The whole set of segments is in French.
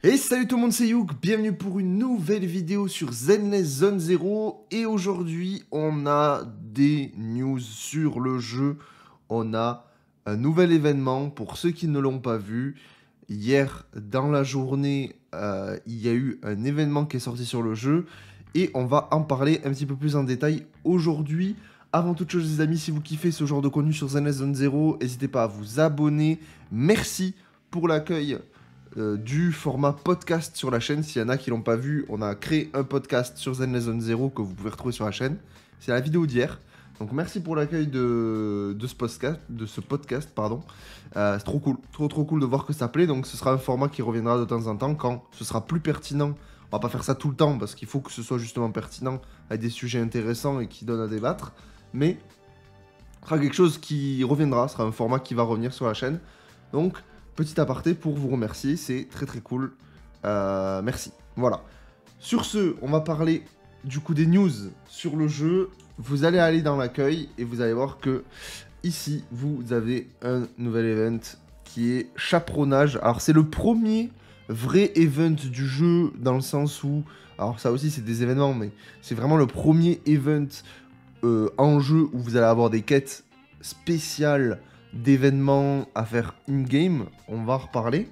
Et salut tout le monde, c'est Youk, bienvenue pour une nouvelle vidéo sur Zenless Zone Zero. Et aujourd'hui, on a des news sur le jeu. On a un nouvel événement pour ceux qui ne l'ont pas vu. Hier, dans la journée, il y a eu un événement qui est sorti sur le jeu. Et on va en parler un petit peu plus en détail aujourd'hui. Avant toute chose, les amis, si vous kiffez ce genre de contenu sur Zenless Zone Zero, n'hésitez pas à vous abonner. Merci pour l'accueil du format podcast sur la chaîne. S'il y en a qui l'ont pas vu, on a créé un podcast sur Zenless Zone Zero que vous pouvez retrouver sur la chaîne. C'est la vidéo d'hier. Donc merci pour l'accueil de ce podcast, pardon. C'est trop cool, trop cool de voir que ça plaît. Donc ce sera un format qui reviendra de temps en temps quand ce sera plus pertinent. On va pas faire ça tout le temps parce qu'il faut que ce soit justement pertinent avec des sujets intéressants et qui donnent à débattre. Mais ce sera quelque chose qui reviendra, ce sera un format qui va revenir sur la chaîne. Donc petit aparté pour vous remercier, c'est très cool. Merci. Voilà. Sur ce, on va parler du coup des news sur le jeu. Vous allez aller dans l'accueil et vous allez voir que ici, vous avez un nouvel event qui est chaperonnage. Alors c'est le premier vrai event du jeu dans le sens où... Alors ça aussi c'est des événements, mais c'est vraiment le premier event en jeu où vous allez avoir des quêtes spéciales d'événements à faire in-game, on va en reparler.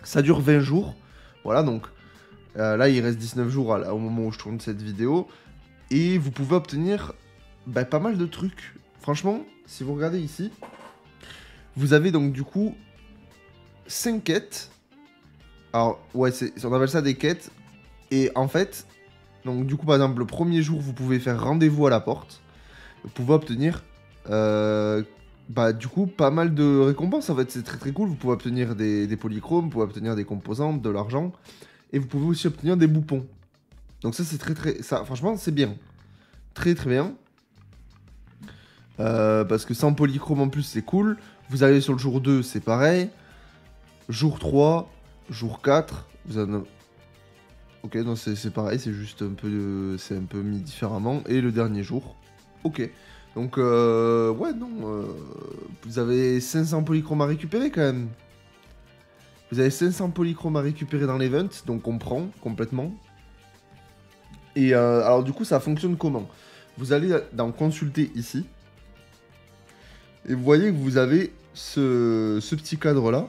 Ça dure 20 jours, voilà, donc là il reste 19 jours au moment où je tourne cette vidéo, et vous pouvez obtenir pas mal de trucs. Franchement, si vous regardez ici, vous avez donc du coup 5 quêtes. Alors ouais, on appelle ça des quêtes, et en fait, donc du coup par exemple le premier jour vous pouvez faire rendez-vous à la porte, vous pouvez obtenir du coup, pas mal de récompenses, en fait, c'est très cool. Vous pouvez obtenir des polychromes, vous pouvez obtenir des composantes, de l'argent, et vous pouvez aussi obtenir des boupons. Donc ça, c'est ça, franchement, c'est bien. Très bien. Parce que sans polychrome en plus, c'est cool. Vous arrivez sur le jour 2, c'est pareil. Jour 3, jour 4, vous en avez... Ok, non, c'est pareil, c'est juste un peu... c'est un peu mis différemment. Et le dernier jour, ok. Donc, ouais, non, vous avez 500 polychromes à récupérer quand même. Vous avez 500 polychromes à récupérer dans l'event, donc on prend complètement. Et alors du coup, ça fonctionne comment? Vous allez dans consulter ici. Et vous voyez que vous avez ce petit cadre là.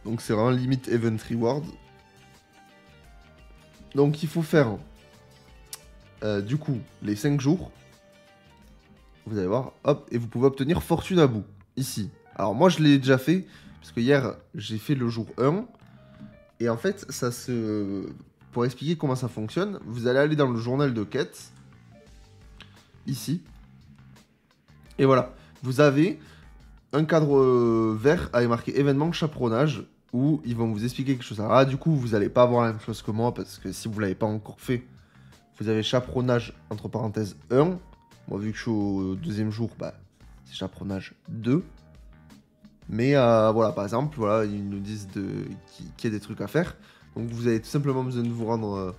Donc c'est vraiment limit event reward. Donc il faut faire du coup les 5 jours. Vous allez voir, hop, et vous pouvez obtenir fortune à bout, ici. Alors moi je l'ai déjà fait, parce que hier j'ai fait le jour 1, et en fait ça se... Pour expliquer comment ça fonctionne, vous allez aller dans le journal de quête, ici, et voilà, vous avez un cadre vert avec marqué événement chaperonnage, où ils vont vous expliquer quelque chose. Alors là du coup vous n'allez pas avoir la même chose que moi, parce que si vous l'avez pas encore fait, vous avez chaperonnage entre parenthèses 1, moi, vu que je suis au deuxième jour, c'est chaperonnage 2. Mais voilà, par exemple, voilà, ils nous disent qu'il y a des trucs à faire. Donc vous avez tout simplement besoin de vous rendre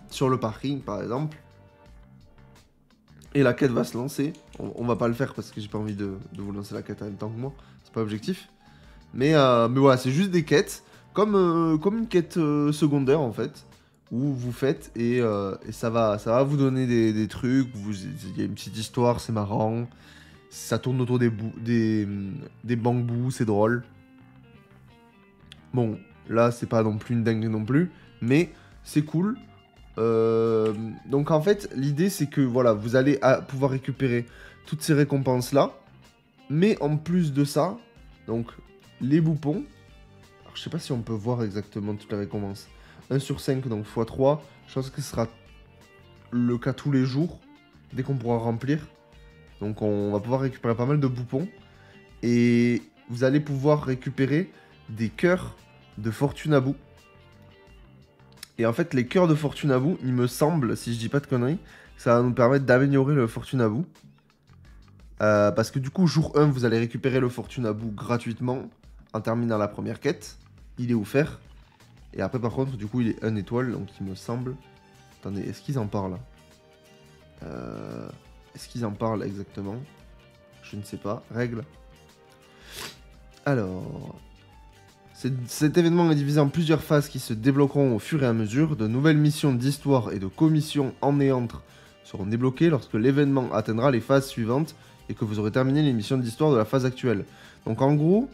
sur le parking, par exemple. Et la quête va se lancer. On va pas le faire parce que j'ai pas envie de vous lancer la quête en même temps que moi. C'est pas l'objectif. Mais voilà, c'est juste des quêtes. Comme une quête secondaire, en fait. Où vous faites et ça va vous donner des trucs. Il y a une petite histoire, c'est marrant. Ça tourne autour des bambous, c'est drôle. Bon, là, c'est pas non plus une dingue non plus, mais c'est cool. Donc en fait, l'idée, c'est que voilà, vous allez pouvoir récupérer toutes ces récompenses-là. Mais en plus de ça, donc les boupons. Alors, je sais pas si on peut voir exactement toutes les récompenses. 1 sur 5, donc x3. Je pense que ce sera le cas tous les jours, dès qu'on pourra remplir. Donc on va pouvoir récupérer pas mal de boupons. Et vous allez pouvoir récupérer des cœurs de fortune à bout. Et en fait, les cœurs de fortune à bout, il me semble, si je dis pas de conneries, ça va nous permettre d'améliorer le fortune à bout. Parce que du coup, jour 1, vous allez récupérer le fortune à bout gratuitement en terminant la première quête. Il est offert. Et après, par contre, du coup, il est 1 étoile, donc il me semble... Attendez, est-ce qu'ils en parlent? Est-ce qu'ils en parlent exactement? Je ne sais pas. Règle. Alors... Cet événement est divisé en plusieurs phases qui se débloqueront au fur et à mesure. De nouvelles missions d'histoire et de commissions anéantes seront débloquées lorsque l'événement atteindra les phases suivantes et que vous aurez terminé les missions d'histoire de la phase actuelle. Donc en gros,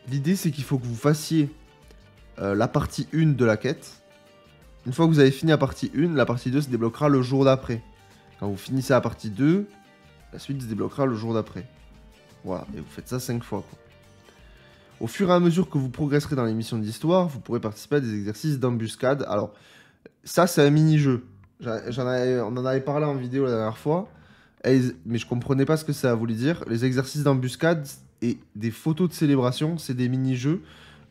l'idée c'est qu'il faut que vous fassiez la partie 1 de la quête. Une fois que vous avez fini la partie 1, la partie 2 se débloquera le jour d'après. Quand vous finissez la partie 2, la suite se débloquera le jour d'après. Voilà, et vous faites ça 5 fois, quoi. Au fur et à mesure que vous progresserez dans les missions d'histoire, vous pourrez participer à des exercices d'embuscade. Alors, ça, c'est un mini-jeu. On en avait parlé en vidéo la dernière fois, mais je comprenais pas ce que ça voulait dire. Les exercices d'embuscade et des photos de célébration, c'est des mini-jeux.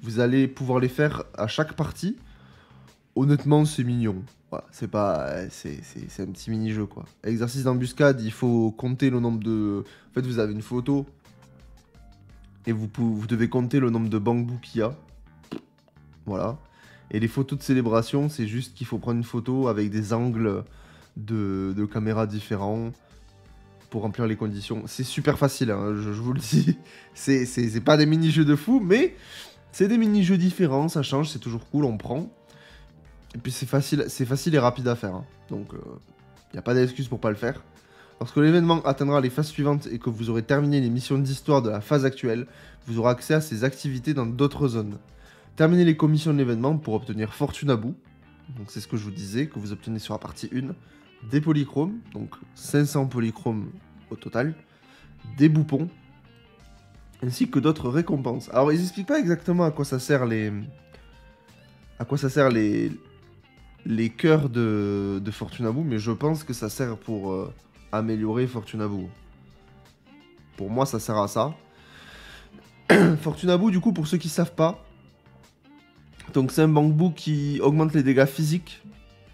Vous allez pouvoir les faire à chaque partie. Honnêtement, c'est mignon. Voilà, c'est pas... C'est un petit mini-jeu, quoi. Exercice d'embuscade, il faut compter le nombre de... En fait, vous avez une photo... Et vous devez compter le nombre de bambous qu'il y a. Voilà. Et les photos de célébration, c'est juste qu'il faut prendre une photo avec des angles de caméra différents pour remplir les conditions. C'est super facile, hein, je vous le dis. C'est pas des mini-jeux de fou, mais c'est des mini-jeux différents, ça change, c'est toujours cool, on prend. Et puis c'est facile et rapide à faire. Hein. Donc, il n'y a pas d'excuse pour pas le faire. Lorsque l'événement atteindra les phases suivantes et que vous aurez terminé les missions d'histoire de la phase actuelle, vous aurez accès à ces activités dans d'autres zones. Terminez les commissions de l'événement pour obtenir Fortune à bout. Donc c'est ce que je vous disais, que vous obtenez sur la partie 1. Des polychromes, donc 500 polychromes au total. Des boupons. Ainsi que d'autres récompenses. Alors ils expliquent pas exactement à quoi ça sert les... À quoi ça sert les cœurs de Fortune à bout, mais je pense que ça sert pour... améliorer Fortune à bout. Pour moi, ça sert à ça. Fortune à bout, du coup, pour ceux qui savent pas, donc c'est un bambou qui augmente les dégâts physiques.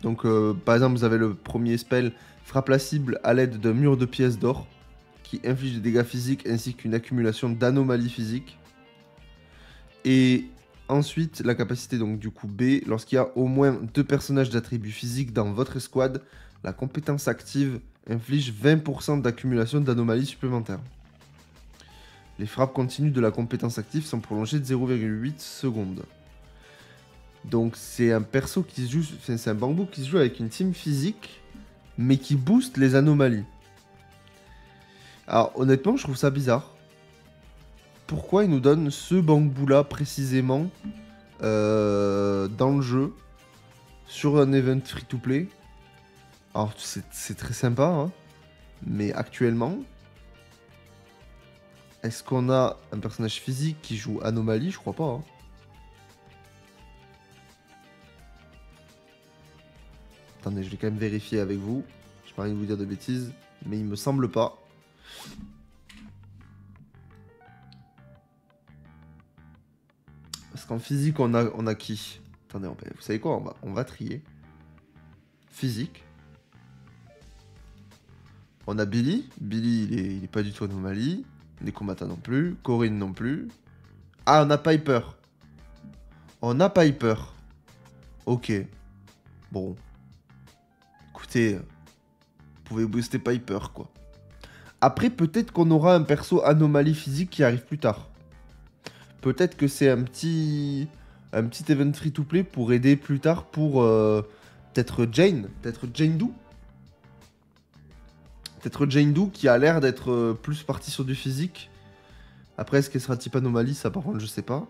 Donc, par exemple, vous avez le premier spell, frappe la cible à l'aide d'un mur de pièces d'or, qui inflige des dégâts physiques ainsi qu'une accumulation d'anomalies physiques. Et ensuite, la capacité, donc du coup B, lorsqu'il y a au moins 2 personnages d'attributs physiques dans votre escouade, la compétence active inflige 20% d'accumulation d'anomalies supplémentaires. Les frappes continues de la compétence active sont prolongées de 0,8 secondes. Donc c'est un perso qui se joue, enfin, c'est un bambou qui se joue avec une team physique, mais qui booste les anomalies. Alors honnêtement, je trouve ça bizarre. Pourquoi ils nous donnent ce bambou là précisément dans le jeu sur un event free-to-play? Alors, c'est très sympa, hein. Mais actuellement, est-ce qu'on a un personnage physique qui joue Anomalie? Je crois pas. Hein. Attendez, je vais quand même vérifier avec vous. J'ai pas envie de vous dire de bêtises, mais il me semble pas. Parce qu'en physique, on a qui? Attendez, vous savez quoi? On va trier. Physique. On a Billy. Billy, il est pas du tout Anomalie. Nekomata non plus. Corinne non plus. Ah, on a Piper. On a Piper. Ok. Bon. Écoutez, vous pouvez booster Piper, quoi. Après, peut-être qu'on aura un perso Anomalie physique qui arrive plus tard. Peut-être que c'est un petit event free-to-play pour aider plus tard pour peut-être Jane. Peut-être Jane Doe. Peut-être Jane Doe qui a l'air d'être plus partie sur du physique. Après, est-ce qu'elle sera type anomalie? Ça, par contre, je sais pas.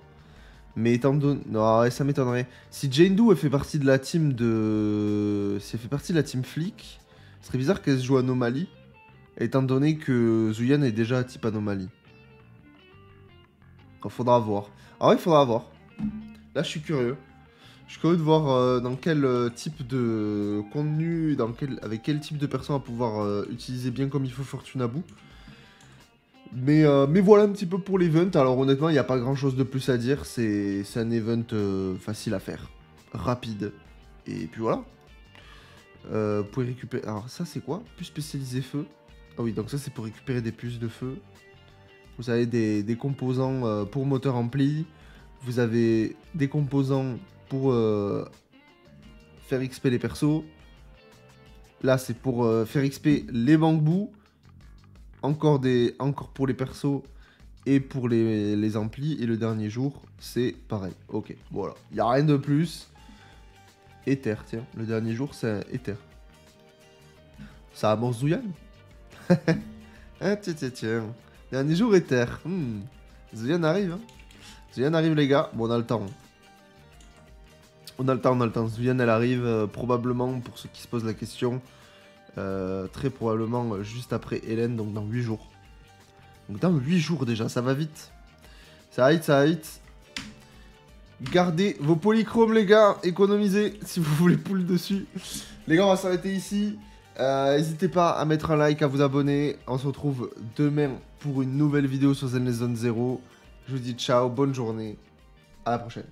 Mais étant donné... Non, ça m'étonnerait. Si Jane Doe, elle fait partie de la team de... Si elle fait partie de la team flic, ce serait bizarre qu'elle se joue anomalie. Étant donné que Zuyan est déjà type anomalie. Il faudra voir. Ah ouais, il faudra voir. Là, je suis curieux. Je suis curieux de voir dans quel type de contenu, avec quel type de personne on va pouvoir utiliser bien comme il faut Fortune à bout. Mais voilà un petit peu pour l'event. Alors honnêtement, il n'y a pas grand chose de plus à dire. C'est un event facile à faire. Rapide. Et puis voilà. Vous pouvez récupérer... Alors ça c'est quoi? Plus spécialisé feu. Ah oui, donc ça c'est pour récupérer des puces de feu. Vous avez des composants pour moteur ampli. Vous avez des composants pour faire XP les persos. Là, c'est pour faire XP les bambous. Encore pour les persos. Et pour les amplis, et le dernier jour, c'est pareil. Ok, voilà. Il n'y a rien de plus. Ether, tiens. Le dernier jour, c'est Ether. Ça amorce Zouyan. Ah, tiens. Dernier jour, Ether. Zouyan arrive, hein. Zouyan arrive, les gars. Bon, on a le temps. On a le temps. Zouyan, elle arrive probablement, pour ceux qui se posent la question, très probablement juste après Hélène, donc dans 8 jours. Donc dans 8 jours déjà, ça va vite. Ça va vite. Gardez vos polychromes, les gars. Économisez si vous voulez pull dessus. Les gars, on va s'arrêter ici. N'hésitez pas à mettre un like, à vous abonner. On se retrouve demain pour une nouvelle vidéo sur Zenless Zone 0. Je vous dis ciao, bonne journée. À la prochaine.